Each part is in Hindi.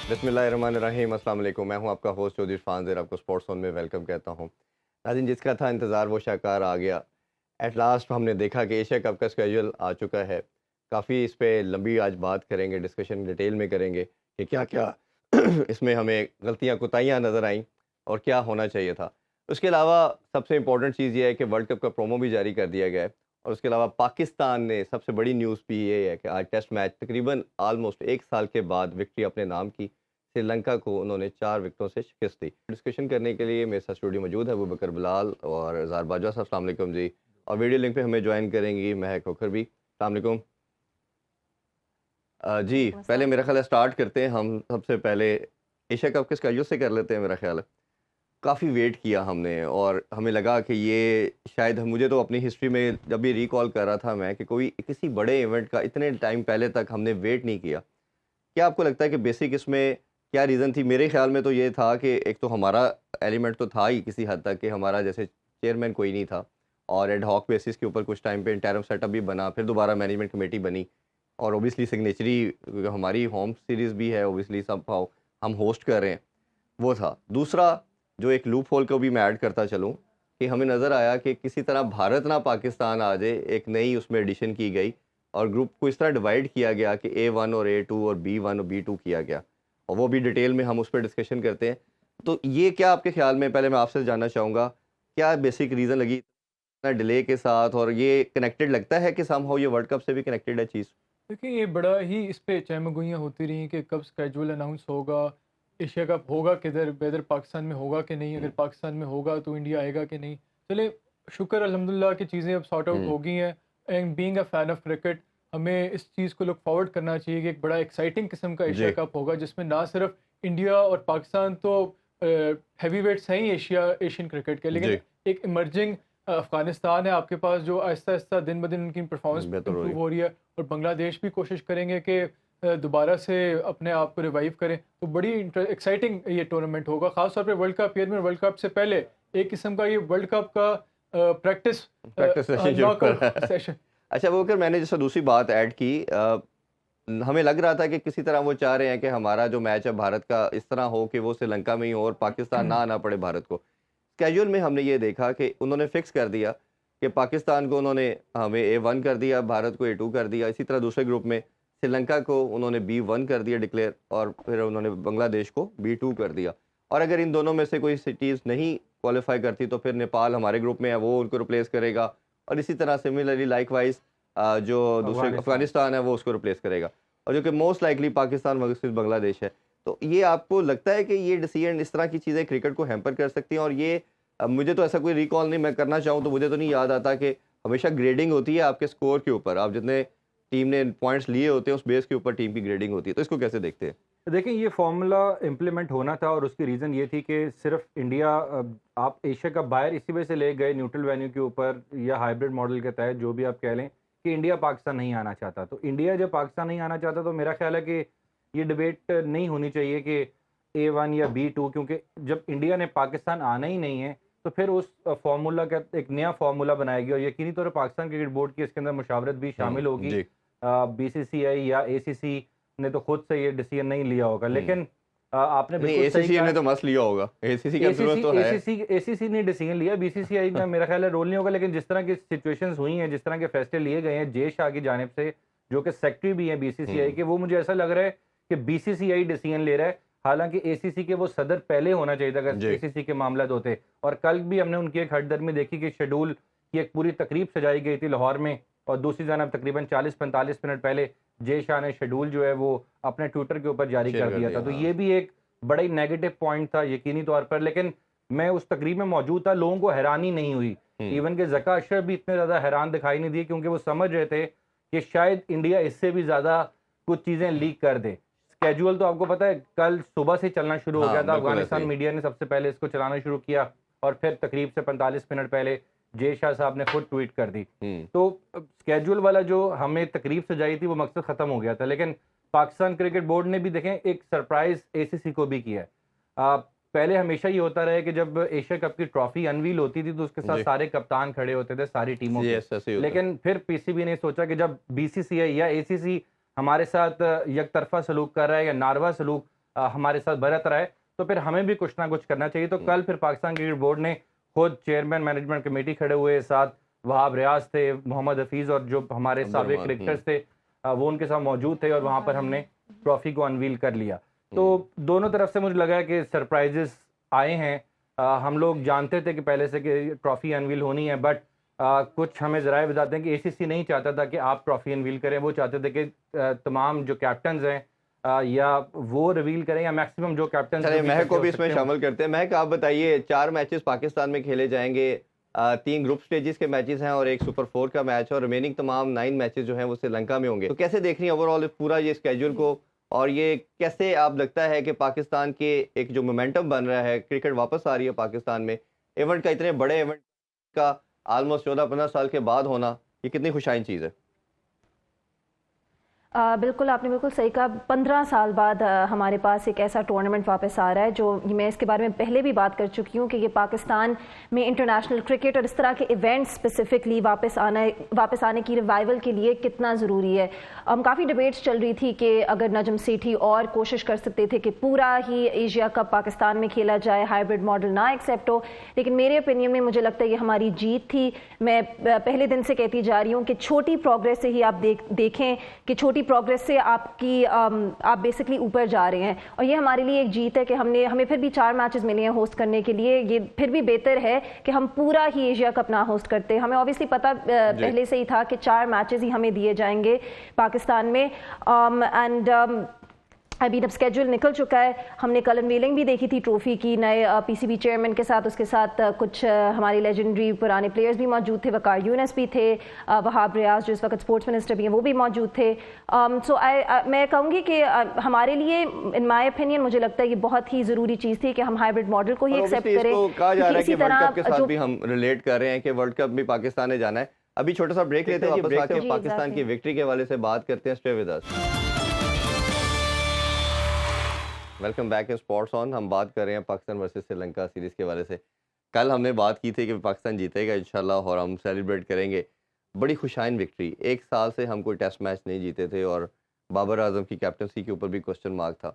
बिस्मिल्लाहिर्रहमानिर्रहीम अस्सलाम वालेकुम। मैं हूं आपका होस्ट चौधरी इरफान ज़ेर, आपको स्पोर्ट्स ज़ोन में वेलकम कहता हूं। नाज़रीन, जिसका था इंतज़ार वो शाकार आ गया। एट लास्ट हमने देखा कि एशिया कप का स्केड्यूल आ चुका है। काफ़ी इस पे लंबी आज बात करेंगे, डिस्कशन डिटेल में करेंगे कि क्या-क्या इसमें हमें गलतियाँ, कोताहियाँ नज़र आईं और क्या होना चाहिए था। उसके अलावा सबसे इम्पोर्टेंट चीज़ ये है कि वर्ल्ड कप का प्रोमो भी जारी कर दिया गया है और उसके अलावा पाकिस्तान ने सबसे बड़ी न्यूज़ भी ये है कि आज टेस्ट मैच तकरीबन ऑलमोस्ट 1 साल के बाद विक्ट्री अपने नाम की। श्रीलंका को उन्होंने 4 विकेटों से शिकस्त दी। डिस्कशन करने के लिए मेरे साथ स्टूडियो मौजूद है अबू बकर बिलाल और ज़ार बाजवा साहब। अस्सलाम वालेकुम जी। और वीडियो लिंक पे हमें जॉइन करेंगी महक खोखर भी। अस्सलाम वालेकुम। जी, वालेकुम पहले अस्सलाम। मेरा ख़्याल है स्टार्ट करते हैं हम सबसे पहले एशिया कप के स्केड्यूल से कर लेते हैं मेरा ख़्याल है। काफ़ी वेट किया हमने और हमें लगा कि ये शायद मुझे तो अपनी हिस्ट्री में जब भी रिकॉल कर रहा था मैं कि कोई किसी बड़े इवेंट का इतने टाइम पहले तक हमने वेट नहीं किया। क्या आपको लगता है कि बेसिक इसमें क्या रीज़न थी? मेरे ख़्याल में तो ये था कि एक तो हमारा एलिमेंट तो था ही किसी हद तक कि हमारा जैसे चेयरमैन कोई नहीं था और एड हॉक बेसिस के ऊपर कुछ टाइम पे इंटरिम सेटअप भी बना, फिर दोबारा मैनेजमेंट कमेटी बनी और ऑब्वियसली सिग्नेचरी हमारी होम सीरीज़ भी है, ऑब्वियसली समहाउ हम होस्ट कर रहे हैं, वो था। दूसरा जो एक लूप होल को भी मैं ऐड करता चलूँ कि हमें नज़र आया कि किसी तरह भारत ना पाकिस्तान आ जाए, एक नई उसमें एडिशन की गई और ग्रुप को इस तरह डिवाइड किया गया कि A1 और A2 और B1 और B2 किया गया और वो भी डिटेल में हम उस पर डिस्कशन करते हैं। तो ये क्या आपके ख़्याल में, पहले मैं आपसे जानना चाहूँगा, क्या बेसिक रीज़न लगी इतना डिले के साथ और ये कनेक्टेड लगता है कि समहाउ ये वर्ल्ड कप से भी कनेक्टेड है चीज़? देखिए, ये बड़ा ही इस पे चहमगोइयाँ होती रहीं कि कब स्केड्यूल अनाउंस होगा, एशिया कप होगा किधर, वेदर पाकिस्तान में होगा कि नहीं, अगर हुँ, पाकिस्तान में होगा तो इंडिया आएगा कि नहीं। चलिए, शुक्र अल्हम्दुलिल्लाह कि चीज़ें अब सॉर्ट आउट हुँ, हो गई हैं। And being a fan of cricket, हमें इस चीज़ को लुक फॉरवर्ड करना चाहिए कि एक बड़ा एक्साइटिंग किस्म का एशिया जी, कप होगा, जिसमें ना सिर्फ इंडिया और पाकिस्तान तो हैवीवेट्स हैं ही एशियन क्रिकेट के, लेकिन जी, एक इमर्जिंग अफ़गानिस्तान है आपके पास, जो आहिस्ता-आहिस्ता दिन-ब-दिन उनकी परफ़ॉर्मेंस बेहतर हो इम्प्रूव रही। हो रही है। और बांग्लादेश भी कोशिश करेंगे कि दोबारा से अपने आप को रिवाइव करें। तो बड़ी एक्साइटिंग ये टूर्नामेंट होगा, ख़ास तौर पे वर्ल्ड कप ईयर में। वर्ल्ड कप से पहले एक किस्म का ये वर्ल्ड कप का प्रैक्टिस प्रैक्टिस सेशन शुरू नॉकआउट करा। सेशन। अच्छा, वो अगर मैंने जैसे दूसरी बात ऐड की हमें लग रहा था कि किसी तरह वो चाह रहे हैं कि हमारा जो मैच है भारत का इस तरह हो कि वो श्रीलंका में ही हो और पाकिस्तान ना आना पड़े भारत को। कैजुअल में हमने ये देखा कि उन्होंने फिक्स कर दिया कि पाकिस्तान को उन्होंने हमें A1 कर दिया, भारत को A2 कर दिया। इसी तरह दूसरे ग्रुप में श्रीलंका को उन्होंने B1 कर दिया डिक्लेयर और फिर उन्होंने बांग्लादेश को B2 कर दिया। और अगर इन दोनों में से कोई सिटीज़ नहीं क्वालीफाई करती तो फिर नेपाल हमारे ग्रुप में है, वो उनको रिप्लेस करेगा और इसी तरह सिमिलरली लाइकवाइज़ जो दूसरे अफ़गानिस्तान। अफ़गानिस्तान है वो उसको रिप्लेस करेगा और जो कि most likely Pakistan versus Bangladesh है। तो ये आपको लगता है कि ये डिसीजन, इस तरह की चीज़ें क्रिकेट को हैम्पर कर सकती हैं? और ये मुझे तो ऐसा कोई रिकॉल नहीं, मैं करना चाहूँ तो मुझे तो नहीं याद आता कि हमेशा ग्रेडिंग होती है आपके स्कोर के ऊपर। आप जितने टीम ने पॉइंट्स लिए होते हैं उस बेस के ऊपर टीम की ग्रेडिंग होती है। तो इसको कैसे देखते हैं? देखिए, ये फ़ॉर्मूला इम्प्लीमेंट होना था और उसकी रीज़न ये थी कि सिर्फ़ इंडिया आप एशिया कप बाहर इसी वजह से ले गए न्यूट्रल वेन्यू के ऊपर या हाइब्रिड मॉडल के तहत, जो भी आप कह लें, कि इंडिया पाकिस्तान नहीं आना चाहता। तो इंडिया जब पाकिस्तान नहीं आना चाहता तो मेरा ख़्याल है कि ये डिबेट नहीं होनी चाहिए कि A1 या B2, क्योंकि जब इंडिया ने पाकिस्तान आना ही नहीं है, तो फिर उस फ़ॉर्मूला का एक नया फ़ॉर्मूला बनाया गया और यकीनी तौर पर पाकिस्तान क्रिकेट बोर्ड की इसके अंदर मुशावरत भी शामिल होगी। जी। BCCI या ACC ने तो खुद से ये डिसीजन नहीं लिया होगा। हुँ। लेकिन आपने नहीं, बिल्कुल सही एसीसी ने कहा। तो मस्ट लिया होगा। एसीसी का ज़रूरत एसीसी तो है। एसीसी एसीसी ने डिसीजन लिया, बीसीसीआई का मेरा ख्याल है रोल नहीं होगा। लेकिन जिस तरह की सिचुएशंस हुई हैं, जिस तरह के फैसले लिए गए हैं जय शाह की जानिब से, जो कि सेक्रेटरी भी हैं बीसीसीआई हुँ। के, वो मुझे ऐसा लग रहा है कि बीसीसीआई डिसीजन ले रहा है। हालाँकि एसीसी के वो सदर पहले होना चाहिए था अगर जी। एसीसी के मामलात होते। और कल भी हमने उनकी एक हटदर्मी देखी कि शेड्यूल की एक पूरी तकरीब सजाई गई थी लाहौर में और दूसरी जानब तकरीबन 40-45 मिनट पहले जय शाह ने शेड्यूल जो है वो अपने ट्विटर के ऊपर जारी शेयर कर कर दिया था। दिया, तो हाँ। ये भी एक बड़ा ही नेगेटिव पॉइंट था यकीनी तौर पर। लेकिन मैं उस तकरीब में मौजूद था, लोगों को हैरानी नहीं हुई। हुँ। इवन के ज़का अशरफ भी इतने ज़्यादा हैरान दिखाई नहीं दिए, क्योंकि वो समझ रहे थे कि शायद इंडिया इससे भी ज़्यादा कुछ चीज़ें लीक कर दे। स्केड्यूल तो आपको पता है कल सुबह से चलना शुरू हो गया हाँ, था। बिल्कुल ऐसे अफ़गानिस्तान ही। मीडिया ने सबसे पहले इसको चलाना शुरू किया और फिर तकरीब से 45 मिनट पहले जय शाह साहब ने खुद ट्वीट कर दी। हुँ। तो स्केड्यूल वाला जो हमें तकरीब सजाई थी वो मकसद ख़त्म हो गया था। लेकिन पाकिस्तान क्रिकेट बोर्ड ने भी देखें एक सरप्राइज़ एसीसी को भी किया है। पहले हमेशा ये होता रहा है कि जब एशिया कप की ट्रॉफी अनवील होती थी तो उसके साथ जी। सारे कप्तान खड़े होते थे सारी टीमों के। यस, ऐसे ही होता है। लेकिन फिर पीसीबी ने सोचा कि जब बीसीसीआई या एसीसी हमारे साथ एक तरफ़ा सलूक कर रहा है या नारवा सलूक हमारे साथ बरत रहा है, तो फिर हमें भी कुछ ना कुछ करना चाहिए। तो कल फिर पाकिस्तान क्रिकेट बोर्ड ने खुद चेयरमैन मैनेजमेंट कमेटी खड़े हुए, साथ वहाब रियाज थे, मोहम्मद हफीज़ और जो हमारे साबिक क्रिकेटर्स थे वो उनके साथ मौजूद थे, और वहाँ पर हमने ट्रॉफी को अनवील कर लिया। तो दोनों तरफ से मुझे लगा कि सरप्राइजेस आए हैं। हम लोग जानते थे कि पहले से कि ट्रॉफी अनवील होनी है, बट कुछ हमें ज़राए बताते हैं कि एसीसी नहीं चाहता था कि आप ट्रॉफी अनवील करें। वो चाहते थे कि तमाम जो कैप्टन्स हैं या वो रिवील करें, या मैक्सिमम जो कैप्टन। चलिए महक को भी इसमें शामिल करते हैं। महक, आप बताइए, 4 मैचेस पाकिस्तान में खेले जाएंगे, 3 ग्रुप स्टेजेस के मैचेस हैं और एक सुपर 4 का मैच, और रिमेनिंग तमाम 9 मैचेस जो हैं वो श्रीलंका में होंगे। तो कैसे देख रही हैं ओवरऑल पूरा ये स्केड्यूल को, और ये कैसे आप लगता है कि पाकिस्तान के एक जो मोमेंटम बन रहा है, क्रिकेट वापस आ रही है पाकिस्तान में, इवेंट का, इतने बड़े इवेंट का ऑलमोस्ट 14-15 साल के बाद होना, ये कितनी खुशाइन चीज़ है? बिल्कुल, आपने बिल्कुल सही कहा। 15 साल बाद हमारे पास एक ऐसा टूर्नामेंट वापस आ रहा है, जो मैं इसके बारे में पहले भी बात कर चुकी हूँ कि ये पाकिस्तान में इंटरनेशनल क्रिकेट और इस तरह के इवेंट्स स्पेसिफिकली वापस आने की रिवाइवल के लिए कितना ज़रूरी है। काफ़ी डिबेट्स चल रही थी कि अगर नजम सेठी और कोशिश कर सकते थे कि पूरा ही एशिया कप पाकिस्तान में खेला जाए, हाइब्रिड मॉडल ना एक्सेप्ट हो, लेकिन मेरे ओपिनियन में मुझे लगता है ये हमारी जीत थी। मैं पहले दिन से कहती जा रही हूँ कि छोटी प्रोग्रेस से ही आप देखें कि छोटी प्रोग्रेस से आप बेसिकली ऊपर जा रहे हैं, और ये हमारे लिए एक जीत है कि हमें फिर भी 4 मैचेस मिले हैं होस्ट करने के लिए। ये फिर भी बेहतर है कि हम पूरा ही एशिया कप ना होस्ट करते। हमें ऑब्वियसली पता पहले से ही था कि 4 मैचेस ही हमें दिए जाएंगे पाकिस्तान में, एंड अभी अब स्केड्यूल निकल चुका है। हमने कल अनवीलिंग भी देखी थी ट्रॉफी की, नए पीसीबी चेयरमैन के साथ, उसके साथ कुछ हमारे लेजेंडरी पुराने प्लेयर्स भी मौजूद थे। वकार यूनुस भी थे, वहाब रियाज जो इस वक्त स्पोर्ट्स मिनिस्टर भी हैं वो भी मौजूद थे। सो मैं कहूँगी कि हमारे लिए, इन माय ओपिनियन, मुझे लगता है ये बहुत ही ज़रूरी चीज़ थी कि हम हाइब्रिड मॉडल को ही एक्सेप्ट करें। कहा जा रहा है कि वर्ल्ड कप के साथ भी हम रिलेट कर रहे हैं कि वर्ल्ड कप भी पाकिस्तान ने जाना है। अभी छोटा सा ब्रेक लेते हैं, वापस आके पाकिस्तान की विक्ट्री के हवाले से बात करते हैं। Stay with us. Welcome back in spots on. हम बात कर रहे हैं पाकिस्तान वर्सेस श्रीलंका सीरीज़ के हवाले से। कल हमने बात की थी कि पाकिस्तान जीतेगा इंशाल्लाह, और हम सेलिब्रेट करेंगे। बड़ी खुशाइन विक्ट्री। 1 साल से हम कोई टेस्ट मैच नहीं जीते थे, और बाबर आजम की कैप्टनसी के ऊपर भी क्वेश्चन मार्क था।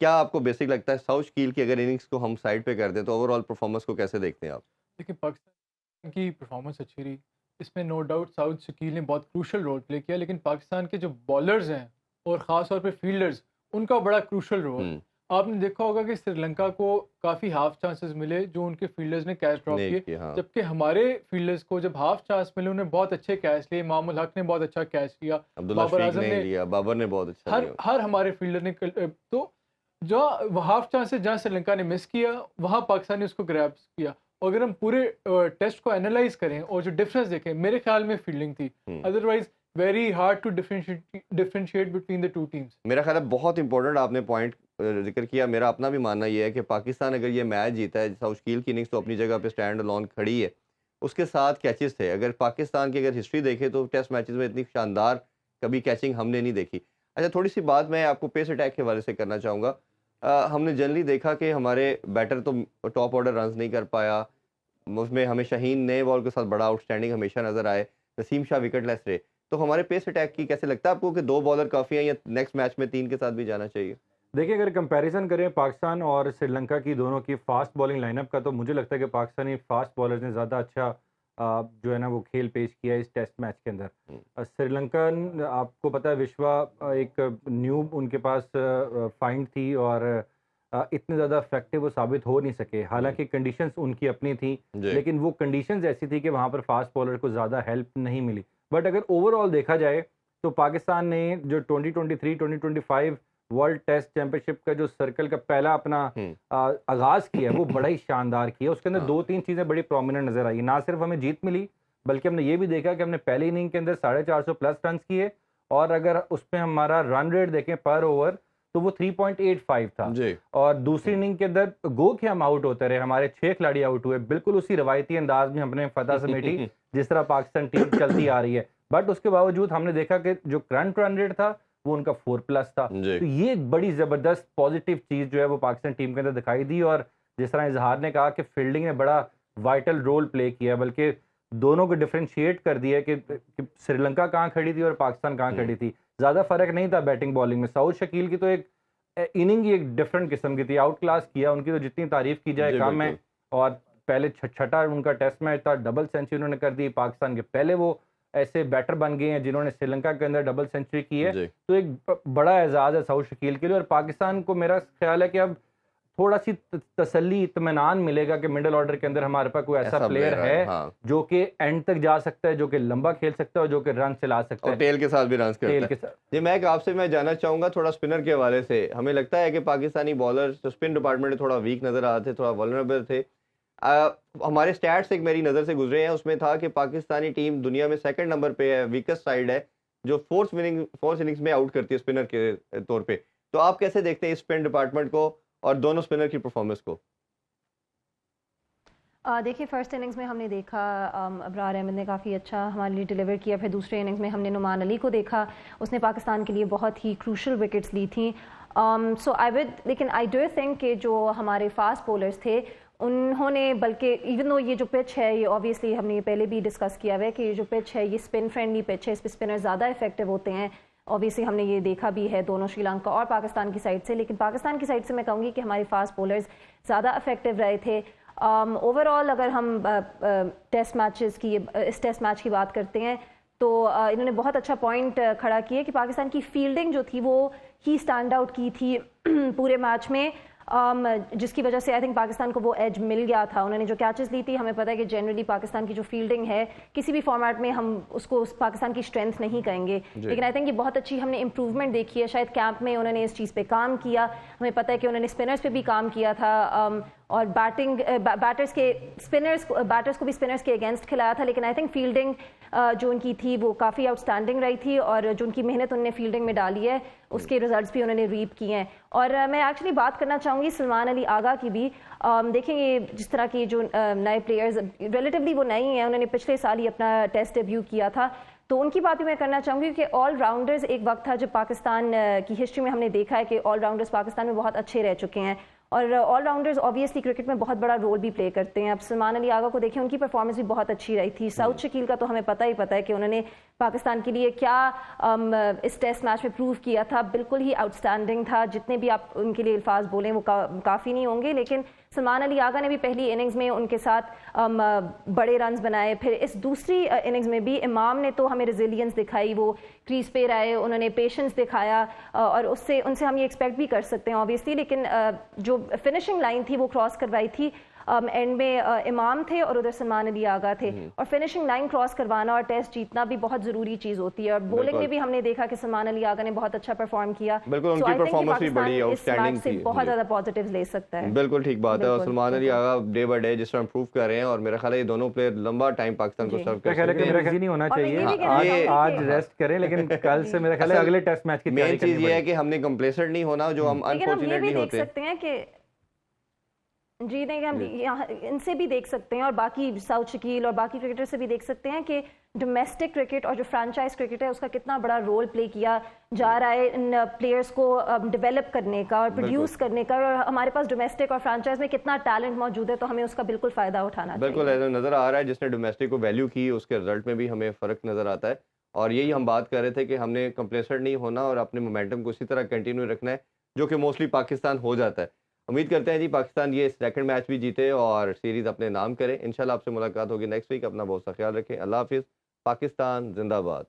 क्या आपको बेसिक लगता है साउथ कील की अगर इनिंग्स को हम साइड पे कर दें तो ओवरऑल परफॉर्मेंस को कैसे देखते हैं आप? देखिए, पाकिस्तान की परफॉर्मेंस अच्छी रही, इसमें नो डाउट साउथ शकील ने बहुत क्रूशल रोल प्ले किया, लेकिन पाकिस्तान के जो बॉलर्स हैं और ख़ास तौर पे फील्डर्स, उनका बड़ा क्रूशल रोल। आपने देखा होगा कि श्रीलंका को काफ़ी हाफ चांसेस मिले जो उनके फील्डर्स ने कैच ड्रॉप किए, जबकि हमारे फील्डर्स को जब हाफ चांस मिले उन्होंने बहुत अच्छे कैच लिए। मामूल हक ने बहुत अच्छा कैच लिया, बाबर आजम ने लिया, बाबर ने बहुत अच्छा लिया। हर हमारे फील्डर ने तो जो हाफ चांसेस जहाँ श्रीलंका ने मिस किया, वहाँ पाकिस्तान ने उसको ग्रैब किया। और अगर हम पूरे टेस्ट को एनालाइज करें और जो डिफरेंस देखें, मेरे ख्याल में फील्डिंग थी, otherwise very hard to differentiate between the two teams. मेरा ख्याल है बहुत इंपॉर्टेंट आपने पॉइंट जिक्र किया। मेरा अपना भी मानना ये है कि पाकिस्तान अगर ये मैच जीता है, साउथ कील की इनिंग्स तो अपनी जगह पे स्टैंड अलोन खड़ी है, उसके साथ कैचेस थे। अगर पाकिस्तान की अगर हिस्ट्री देखें तो टेस्ट मैचेस में इतनी शानदार कभी कैचिंग हमने नहीं देखी। अच्छा, थोड़ी सी बात मैं आपको पेस अटैक के हवाले से करना चाहूँगा। हमने जनरली देखा कि हमारे बैटर तो टॉप ऑर्डर रन नहीं कर पाया, उसमें हमें शाहीन नए बॉल के साथ बड़ा आउटस्टैंडिंग हमेशा नजर आए, नसीम शाह विकेटलेस रहे। तो हमारे पेस अटैक की कैसे लगता है आपको कि 2 बॉलर काफ़ी हैं या नेक्स्ट मैच में 3 के साथ भी जाना चाहिए? देखिए, अगर कंपैरिजन करें पाकिस्तान और श्रीलंका की दोनों की फास्ट बॉलिंग लाइनअप का, तो मुझे लगता है कि पाकिस्तानी फास्ट बॉलर्स ने ज़्यादा अच्छा जो है ना वो खेल पेश किया इस टेस्ट मैच के अंदर। श्रीलंकन, आपको पता है, विश्वा एक न्यू उनके पास फाइंड थी, और इतने ज़्यादा इफेक्टिव वो साबित हो नहीं सके। हालांकि कंडीशंस उनकी अपनी थी, लेकिन वो कंडीशंस ऐसी थी कि वहाँ पर फास्ट बॉलर को ज़्यादा हेल्प नहीं मिली। बट अगर ओवरऑल देखा जाए तो पाकिस्तान ने जो 2023-2025 वर्ल्ड टेस्ट चैंपियनशिप का जो सर्कल का पहला अपना आगाज़ किया है, वो बड़ा ही शानदार किया। उसके अंदर 2-3 चीज़ें बड़ी प्रोमिनेंट नज़र आई। ना सिर्फ हमें जीत मिली, बल्कि हमने ये भी देखा कि हमने पहली इनिंग के अंदर 450 प्लस रन किए, और अगर उसमें हमारा रन रेट देखें पर ओवर तो वो 3.85 था। और दूसरी इनिंग के अंदर गो के हम आउट होते रहे, हमारे 6 खिलाड़ी आउट हुए, बिल्कुल उसी रवायती अंदाज में हमने फतह समेटी जिस तरह पाकिस्तान टीम चलती आ रही है। बट उसके बावजूद हमने देखा कि जो करंट रन रेट था वो उनका 4+ था। तो ये एक बड़ी ज़बरदस्त पॉजिटिव चीज़ जो है वो पाकिस्तान टीम के अंदर दिखाई दी। और जिस तरह इजहार ने कहा कि फील्डिंग ने बड़ा वाइटल रोल प्ले किया, बल्कि दोनों को डिफरेंशिएट कर दिया कि श्रीलंका कहाँ खड़ी थी और पाकिस्तान कहाँ खड़ी थी। ज़्यादा फर्क नहीं था बैटिंग बॉलिंग में। साउथ शकील की तो एक इनिंग ही एक डिफरेंट किस्म की थी, आउट क्लास किया, उनकी तो जितनी तारीफ की जाए जी कम है। बिल्कुल। और पहले छठा उनका टेस्ट मैच था, डबल सेंचुरी उन्होंने कर दी पाकिस्तान के। पहले वो ऐसे बैटर बन गए हैं जिन्होंने श्रीलंका के अंदर डबल सेंचुरी की है, जी तो एक बड़ा एजाज़ है सऊद शकील के लिए। और पाकिस्तान को मेरा ख्याल है कि अब थोड़ा सी तसल्ली इत्मीनान मिलेगा कि मिडिल ऑर्डर के अंदर हमारे पास कोई ऐसा प्लेयर player है हाँ, जो कि एंड तक जा सकता है, जो कि लंबा खेल सकता है और जो कि रन चला सकता और है टेल के साथ भी रन टेल करता के है। साथ। जी मैं आपसे मैं जानना चाहूँगा थोड़ा स्पिनर के हवाले से, हमें लगता है कि पाकिस्तानी बॉलर जो स्पिन डिपार्टमेंट में थोड़ा वीक नज़र आ रहे थे, थोड़ा वल्नरेबल थे। हमारे स्टैट्स एक मेरी नज़र से गुजरे हैं, उसमें था कि पाकिस्तानी टीम दुनिया में सेकंड नंबर पे है, वीकेस्ट साइड है, जो फोर्थ इनिंग्स में आउट करती है स्पिनर के तौर पे। तो आप कैसे देखते हैं इस स्पिन डिपार्टमेंट को और दोनों स्पिनर की परफॉर्मेंस को? देखिए, फर्स्ट इनिंग्स में हमने देखा अबरार अहमद ने काफ़ी अच्छा हमारे लिए डिलीवर किया। फिर दूसरे इनिंग्स में हमने नुमान अली को देखा, उसने पाकिस्तान के लिए बहुत ही क्रूशल विकेट्स ली थी। लेकिन आई डू थिंक कि जो हमारे फास्ट बॉलर्स थे उन्होंने, बल्कि इवन दो ये जो पिच है, ये ऑब्वियसली हमने ये पहले भी डिस्कस किया हुआ है कि ये जो पिच है ये स्पिन फ्रेंडली पिच है, इस पर स्पिनर ज़्यादा इफेक्टिव होते हैं। ऑब्वियसली हमने ये देखा भी है दोनों श्रीलंका और पाकिस्तान की साइड से। लेकिन पाकिस्तान की साइड से मैं कहूँगी कि हमारे फास्ट बॉलर्स ज़्यादा इफेक्टिव रहे थे। ओवरऑल अगर हम टेस्ट मैचेस की, इस टेस्ट मैच की बात करते हैं तो इन्होंने बहुत अच्छा पॉइंट खड़ा किया कि पाकिस्तान की फील्डिंग जो थी वो ही स्टैंड आउट की थी पूरे मैच में, जिसकी वजह से आई थिंक पाकिस्तान को वो एज मिल गया था। उन्होंने जो कैचेस ली थी, हमें पता है कि जनरली पाकिस्तान की जो फील्डिंग है किसी भी फॉर्मेट में हम उसको उस पाकिस्तान की स्ट्रेंथ नहीं कहेंगे, लेकिन आई थिंक ये बहुत अच्छी हमने इंप्रूवमेंट देखी है। शायद कैंप में उन्होंने इस चीज़ पे काम किया, हमें पता है कि उन्होंने स्पिनर्स पे भी काम किया था, और बैटर्स को भी स्पिनर्स के अगेंस्ट खिलाया था। लेकिन आई थिंक फील्डिंग जो उनकी थी वो काफ़ी आउटस्टैंडिंग रही थी, और जो उनकी मेहनत उन्होंने फील्डिंग में डाली है उसके रिजल्ट्स भी उन्होंने रीप किए हैं। और मैं एक्चुअली बात करना चाहूँगी सलमान अली आगा की भी। देखेंगे जिस तरह की जो नए प्लेयर्स, रिलेटिवली वो नई हैं, उन्होंने पिछले साल ही अपना टेस्ट डेब्यू किया था, तो उनकी बात भी मैं करना चाहूँगी कि ऑलराउंडर्स, एक वक्त था जब पाकिस्तान की हिस्ट्री में हमने देखा है कि ऑलराउंडर्स पाकिस्तान में बहुत अच्छे रह चुके हैं, और ऑलराउंडर्स ऑब्वियसली क्रिकेट में बहुत बड़ा रोल भी प्ले करते हैं। अब सलमान अली आगा को देखें, उनकी परफॉर्मेंस भी बहुत अच्छी रही थी। सऊद शकील का तो हमें पता है कि उन्होंने पाकिस्तान के लिए क्या इस टेस्ट मैच में प्रूव किया था, बिल्कुल ही आउटस्टैंडिंग था। जितने भी आप उनके लिए अल्फाज बोलें वो काफ़ी नहीं होंगे, लेकिन सलमान अली आगा ने भी पहली इनिंग्स में उनके साथ बड़े रन्स बनाए। फिर इस दूसरी इनिंग्स में भी इमाम ने तो हमें रेजिलियंस दिखाई, वो क्रीज पे रहे, उन्होंने पेशेंस दिखाया, और उनसे हम ये एक्सपेक्ट भी कर सकते हैं ऑब्वियसली। लेकिन जो फिनिशिंग लाइन थी वो क्रॉस करवाई थी एंड में इमाम थे और उधर सलमान अली आगा थे, और फिनिशिंग लाइन क्रॉस करवाना और टेस्ट जीतना भी बहुत ज़रूरी चीज़ होती है। और बॉलिंग में भी हमने देखा कि सलमान अली आगा ने बहुत अच्छा परफॉर्म किया। बिल्कुल, उनकी परफॉर्मेंस भी बड़ी आउटस्टैंडिंग थी। बहुत ज़्यादा पॉजिटिव्स ले सकता है। बिल्कुल ठीक बात है, और Salman Ali Agha day by day जिस तरह इम्प्रूव कर रहे हैं, और मेरा ख्याल है ये दोनों प्लेयर लंबा टाइम पाकिस्तान को सर्व कर सकते हैं। मेरा नहीं होना और मैं ये भी चाहिए, कहना चाहूंगी आज कि- रेस्ट करें, लेकिन कल से मेरा ख्याल है अगले टेस्ट मैच की मेन तैयारी चीज करनी ये है पड़ेगी। कि हमने कंप्लेसेंट नहीं होना, जो हम लेकिन हम ये भी अनफॉर्चुनेटली देख होते हैं। सकते हैं कि जी नहीं, हम यहाँ इनसे भी देख सकते हैं, और बाकी सऊद शकील और बाकी क्रिकेटर से भी देख सकते हैं कि डोमेस्टिक क्रिकेट और जो फ्रेंचाइज क्रिकेट है उसका कितना बड़ा रोल प्ले किया जा रहा है इन प्लेयर्स को डेवलप करने का और प्रोड्यूस करने का। और हमारे पास डोमेस्टिक और फ्रेंचाइज में कितना टैलेंट मौजूद है, तो हमें उसका बिल्कुल फ़ायदा उठाना बिल्कुल चाहिए। ऐसा नज़र आ रहा है, जिसने डोमेस्टिक को वैल्यू की उसके रिजल्ट में भी हमें फ़र्क नज़र आता है। और यही हम बात कर रहे थे कि हमने कंप्लेसेंट नहीं होना और अपने मोमेंटम को इसी तरह कंटिन्यू रखना है, जो कि मोस्टली पाकिस्तान हो जाता है। उम्मीद करते हैं जी पाकिस्तान ये सेकंड मैच भी जीते और सीरीज़ अपने नाम करे। इंशाल्लाह आपसे मुलाकात होगी नेक्स्ट वीक। अपना बहुत सा ख्याल रखें। अल्लाह हाफिज़। पाकिस्तान जिंदाबाद।